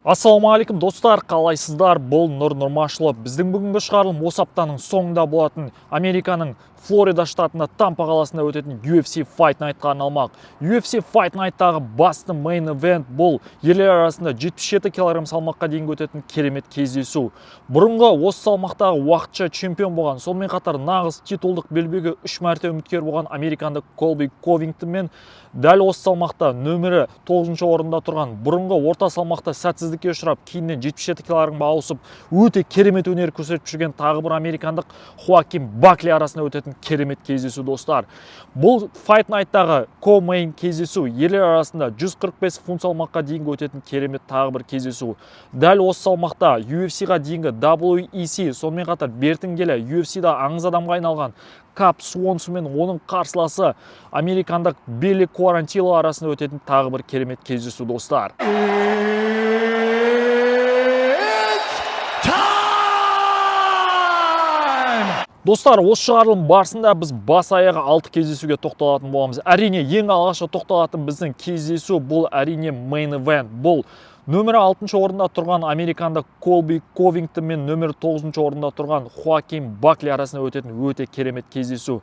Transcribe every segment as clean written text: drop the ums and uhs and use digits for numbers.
Ассалаумағалейкум достар, қалайсыздар? Бұл Нұр Нұрмашұлы. Біздің бүгінгі шығарылым осы аптаның соңында болатын Американың Флорида штатында Тампа қаласында өтетін UFC Fight Night'қа арналмақ. UFC Fight Night'тағы басты main event бұл ерлер арасында 77 кг салмаққа дейін өтетін керемет кездесу. Бұрынғы осы салмақтағы уақытша чемпион болған, сонымен қатар нағыз титулдық белбеуге 3 мәрте үміткер болған американдық Колби Ковингтон мен дәл осы салмақта нөмірі 9-шы орында тұрған бұрынғы орта салмақта сәтсіздікке ұшырап, кейіннен 77 кг ауысып, өте керемет өнер көрсетіп жүрген тағы бір американдық Хоакин Бакли арасында өтетін керемет кездесу достар. Бұл Fight Night'тағы ко-мейн кездесу ерлер арасында 145 фунт салмаққа дейінгі өтетін керемет тағы бір кездесу. Дәл осы салмақта UFC-ға дейінгі WEC, сонымен қатар бертін келе UFC-да аңыз адамға айналған Кап Суонсы мен оның қарсыласы американдық Билли Куарантило арасында өтетін тағы бір керемет кездесу достар. Достар, осы шығарылым барысында біз бас-аяғы 6 кездесуге тоқталатын боламыз. Әрине, ең алғашқы тоқталатын біздің кездесу бұл әрине main event. Бұл нөмірі 6-шы орында тұрған американдық Колби Ковингтон мен нөмірі 9-шы орында тұрған Хоакин Бакли арасында өтетін өте керемет кездесу.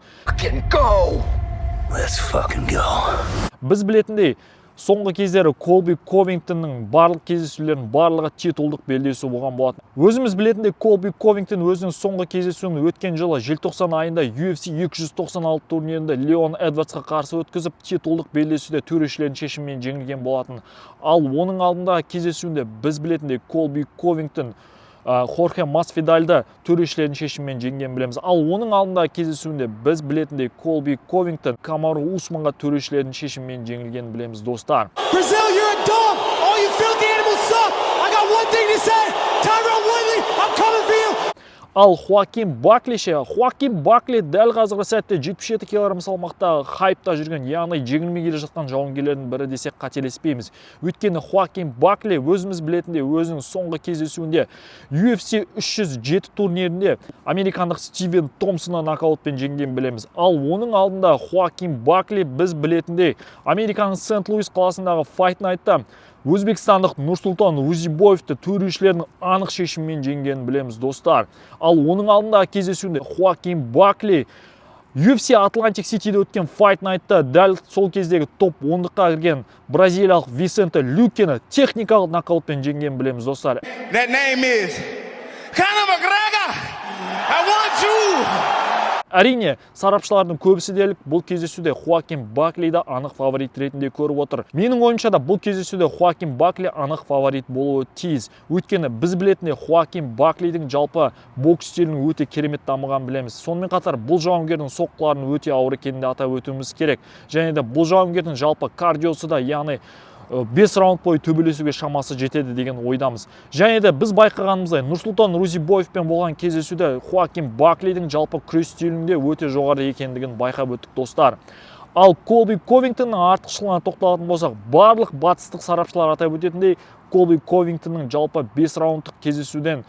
Біз білетіндей, соңғы кездері Колби Ковингтонның барлық кездесулерінің барлығы титулдық белдесу болған болатын. Өзіміз білетіндей, Колби Ковингтон өзінің соңғы кездесуін өткен жылы желтоқсан айында UFC 296 турнирінде Леон Эдвардсқа қарсы өткізіп, титулдық белдесуде төрешілердің шешімімен жеңілген болатын. Ал оның алдында кездесуінде біз білетіндей, Колби Ковингтон Хорхе Масфидальды төрешілердің шешімімен жеңген білеміз. Ал оның алдында кездесуінде біз білетіндей Колби Ковингтон Камару Усманға төрешілердің шешімімен жеңілген білеміз достар. Brazil, you're a dog. All you filthy animals suck. I got one thing to say. Tyrone Woodley, I'm coming for you. Ал Хоакин Бакли дәл қазіргі сәтте 77 кг салмақта хайпта жүрген, яғни жеңілмей келе жатқан жауынгерлердің бірі десек қателеспейміз. Өйткені Хоакин Бакли өзіміз білетіндей өзінің соңғы кездесуінде UFC 307 турнирінде американдық Стивен Томпсонды нокаутпен жеңген білеміз. Ал оның алдында Хоакин Бакли біз білетіндей американың Сент-Луис қаласындағы Fight Night'та өзбекстандық Нұрсұлтан Узибоевті төрешілердің анық шешімімен жеңгенін білеміз достар. Ал оның алдында кездесуінде Хоакин Бакли UFC Атлантик Ситиде өткен Fight Night'та дәл сол кездегі топ 10-ға кірген бразилиялық Висенте Люкені техникалық нокаутпен жеңгенін білеміз достар. That name is Conor McGregor. I want you. Әрине, сарапшылардың көбісі дерлік бұл кездесуде Хоакин Баклиді анық фаворит ретінде көріп отыр. Менің ойымша да бұл кездесуде Хоакин Бакли анық фаворит болуы тиіс. Өйткені біз білетіндей Хоакин Баклидің жалпы бокс стилінің өте керемет дамыған білеміз. Сонымен қатар бұл жауынгердің соққыларын өте ауыр екенін де атап өтуіміз керек. Және де бұл жауынгердің жалпы кардиосы да, яғни 5 раунд бойы төбелесуге шамасы жетеді деген ойдамыз. Және де біз байқағанымыздай Нұрсұлтан Узибоевпен болған кездесуде Хоакин Баклидің жалпы күрес стилінде өте жоғары екендігін байқап өттік достар. Ал Колби Ковингтонның артықшылығына тоқталатын болсақ, барлық батыстық сарапшылар атап өтетіндей, Колби Ковингтонның жалпы 5 раундтық кездесуден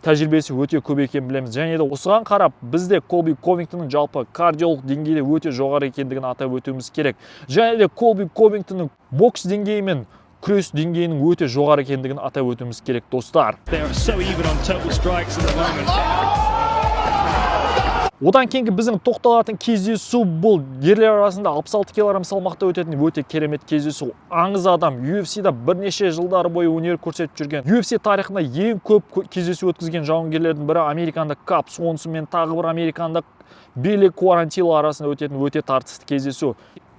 тәжірибесі өте көп екенін білеміз. Және де осыған қарап, бізде Колби Ковингтонның жалпы кардиолог деңгейде өте жоғары екендігін атап өтуіміз керек. Және де Колби Ковингтонның бокс деңгейі мен күрес деңгейінің өте жоғары екендігін атап өтуіміз керек достар. Одан кейінгі біздің тоқталатын кездесу бұл ерлер арасында 66 кг салмақта өтетін өте керемет кездесу. Аңыз адам UFC-да бірнеше жылдар бойы өнер көрсетіп жүрген. UFC тарихында ең көп кездесу өткізген жауынгерлердің бірі американдық Кап Суонсы мен тағы бір американдық Билли Куарантило арасында өтетін өте тартысты кездесу.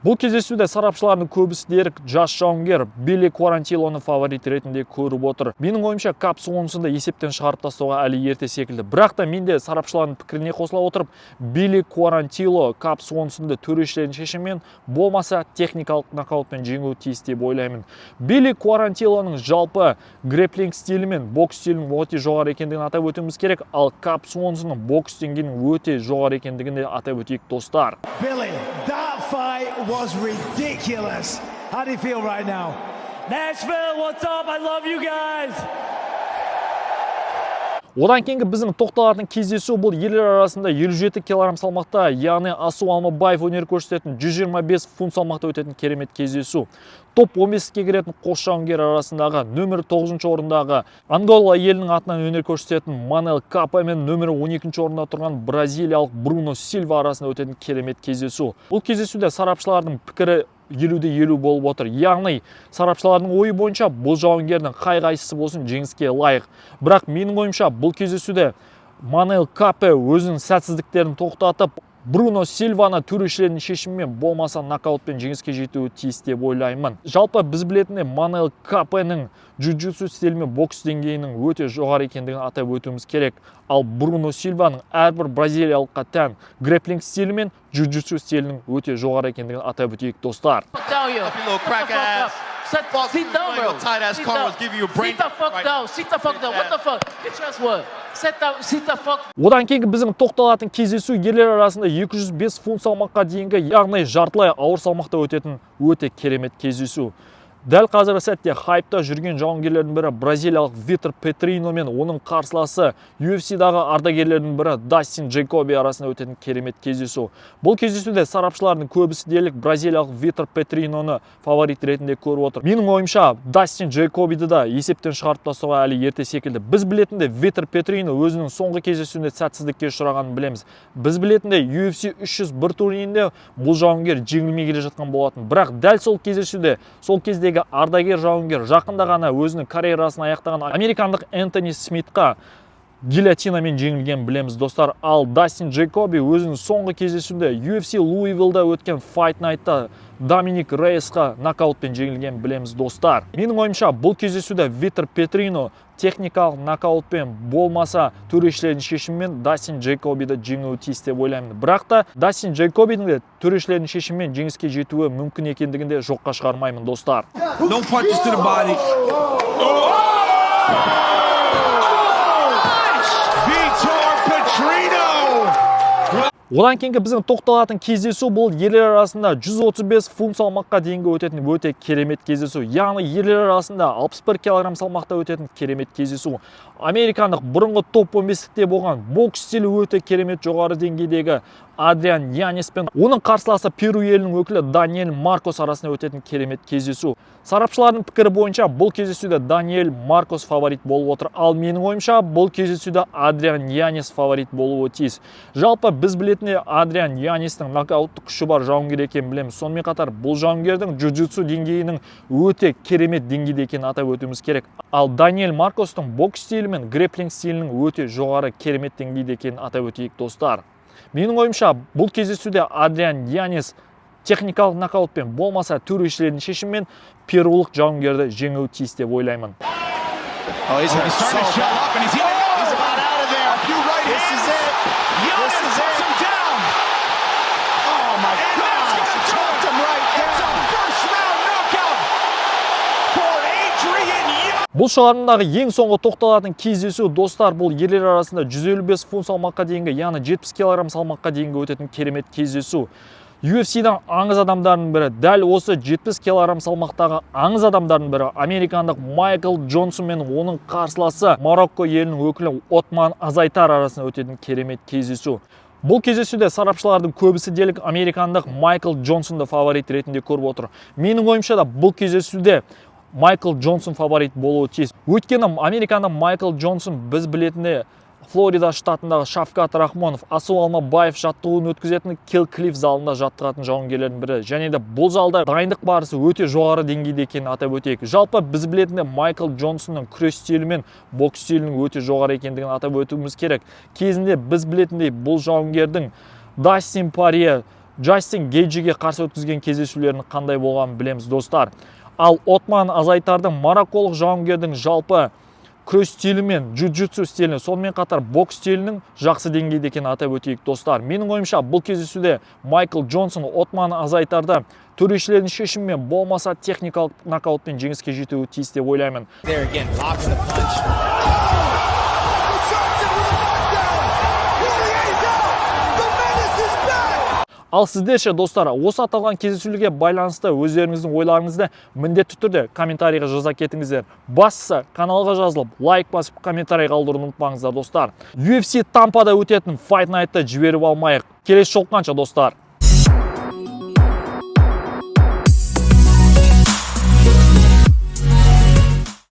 Бұл кездесуде сарапшылардың көбісі дерлік жас жауынгер Билли Куарантилоны фаворит ретінде көріп отыр. Менің ойымша Кап Суонсыны есептен шығарып тастауға әлі ерте секілді. Бірақ та мен де сарапшылардың пікіріне қосыла отырып, Билли Куарантило Кап Суонсыны төрешілердің шешімімен болмаса техникалық нокаутпен жеңуі тиіс деп ойлаймын. Билли Куарантилоның жалпы грэпплинг стилі мен бокс стилінің өте жоғары екендігін атап өтуіміз керек, ал Кап Суонсының бокс деңгейінің өте жоғары екендігін де атап өтейік достар. Billy, that fight was ridiculous. How do you feel right now? Nashville, what's up? I love you guys. Одан кейінгі біздің тоқталатын кездесу бұл ерлер арасында 57 кг салмақта, яғни Асу Алмабаев өнер көрсететін 125 фунт салмақта өтетін керемет кездесу. Топ 15-ке кіретін қос жауынгер арасындағы нөмір 9-шы орындағы Ангола елінің атынан өнер көрсететін Манел Капа мен нөмір 12-ші орында тұрған бразилиялық Бруно Сильва арасында өтетін керемет кездесу. Бұл кездесуде сарапшылардың пікірі 50-50 болып отыр. Яғни сарапшылардың ойы бойынша бұл жауынгердің қай-қайсысы болсын жеңіске лайық. Бірақ менің ойымша бұл кездесуде Манел Капа өзінің сәтсіздіктерін тоқтатып, Бруно Сильваны төрешілердің шешімімен болмаса нокаутпен жеңіске жетуі тиіс деп ойлаймын. Жалпы біз білетіндей Манел Капаның джиу-джитсу стилі мен бокс деңгейінің өте жоғары екендігін атап өтуіміз керек. Ал Бруно Сильваның әрбір бразилиялыққа тән грэпплинг стилі мен джиу-джитсу стилінің өте жоғары екендігін атап өтейік, достар. Sit down, bro. Sit the fuck down. Sit the fuck down. What the fuck? Get your word. Sit the fuck. Одан кейінгі біздің тоқталатын кездесу ерлер арасында 205 фунт салмаққа дейінгі, яғни жартылай ауыр салмақта өтетін өте керемет кездесу. Дәл қазіргі сәтте хайпта жүрген жауынгерлердің бірі бразилиялық Витор Петрино мен оның қарсыласы UFC-дағы ардагерлердің бірі Дастин Джейкоби арасында өтетін керемет кездесу. Бұл кездесуде сарапшылардың көбісі дерлік бразилиялық Витор Петриноны фаворит ретінде көріп отыр. Менің ойымша Дастин Джейкобиді да есептен шығарып тастауға әлі ерте секілді. Біз білетіндей Витор Петрино өзінің соңғы кездесуінде сәтсіздікке ұшырағанын білеміз. Біз білетіндей UFC 301 турнирінде бұл жауынгер жеңілмей келе жатқан болатын. Бірақ дәл сол кездесуде, сол кездегі ардагер жауынгер жақында ғана өзінің карьерасын аяқтаған американдық Энтони Смитқа гильотинамен жеңілген білеміз, достар. Ал Дастин Джейкоби өзінің соңғы кездесуінде UFC Луивиллда өткен Fight Night'та Доминик Рейсқа нокаутпен жеңілген білеміз, достар. Менің ойымша бұл кездесуде Витор Петрино техникалық нокаутпен болмаса төрешілердің шешімімен Дастин Джейкобиді жеңуі тиіс деп ойлаймын. Бірақ та Дастин Джейкобидің де төрешілердің шешімімен жеңіске жетуі мүмкін екендігінде жоққа шығармаймын, достар. No punches to the body. Vitor Petrino. Одан кейінгі біздің тоқталатын кездесу бұл ерлер арасында 135 фунт салмаққа дейінгі өтетін өте керемет кездесу. Яғни ерлер арасында 61 кг салмақта өтетін керемет кездесу. Американдық бұрынғы топ 15-те болған бокс стилі өте керемет жоғары деңгейдегі Адриан Янис пен оның қарсыласы Перу елінің өкілі Даниэль Маркос арасында өтетін керемет кездесу. Сарапшылардың пікірі бойынша бұл кездесуде Даниэль Маркос фаворит болып отыр. Ал менің ойымша бұл кездесуде Адриан Янис фаворит болуы тиіс. Жалпы біз білетіндей Адриан Янистің нокауттық күші бар жауынгер екенін білеміз. Сонымен қатар бұл жауынгердің джиу-джитсу деңгейінің өте керемет деңгейде екенін атап өтуіміз керек. Ал Даниэль Маркостың бокс стилі мен грэпплинг стилінің өте жоғары керемет деңгейде екенін атап өтейік, достар. Менің ойымша бұл кездесуде Адриан Янис техникалық нокаутпен болмаса төрешілердің шешімімен перулық жауынгерді жеңуі тиіс деп ойлаймын. Бұл шығарымдағы ең соңғы тоқталатын кездесу, достар, бұл ерлер арасында 155 фунт салмаққа дейінгі, яғни 70 кг салмаққа дейінгі өтетін керемет кездесу. UFC-дан аңыз адамдардың бірі, дәл осы 70 кг салмақтағы аңыз адамдардың бірі, американдық Майкл Джонсон мен оның қарсыласы Марокко елінің өкілі Отман Азайтар арасында өтетін керемет кездесу. Бұл кездесуде сарапшылардың көбісі дерлік американдық Майкл Джонсонды фаворит ретінде көріп отыр. Менің ойымша да бұл кездесуде Майкл Джонсон фаворит болуы тиіс. Өйткені американдық Майкл Джонсон біз білетіндей Флорида штатындағы Шавкат Рахмонов, Асу Алмабаев жаттығуын өткізетін Kill Cliff залында жаттығатын жауынгерлердің бірі. Және де бұл залда дайындық барысы өте жоғары деңгейде екенін атап өтейік. Жалпы біз білетіндей Майкл Джонсонның күрес стилі мен бокс стилінің өте жоғары екендігін атап өтуіміз керек. Кезінде біз білетіндей бұл жауынгердің Дастин Порье, Джастин Гейджиге қарсы өткізген кездесулерінің қандай болғанын білеміз, достар. Ал Отман Азайтардың марокколық жауынгердің жалпы күрес стилі мен джиу-джитсу стилінің, сонымен қатар бокс стилінің жақсы деңгейде екенін атап өтейік, достар. Менің ойымша бұл кездесуде Майкл Джонсон Отман Азайтарды төрешілердің шешімімен болмаса техникалық нокаутпен жеңіске жетуі тиіс деп ойлаймын. Ал сіздер ше достар, осы аталған кездесулерге байланысты өздеріңіздің ойларыңызды міндетті түрде комментарийға жаза кетіңіздер. Бастысы каналға жазылып, лайк басып, комментарий қалдыруды ұмытпаңыздар достар. UFC Тампада өтетін Fight Night'ты жіберіп алмайық. Келесі жолыққанша достар.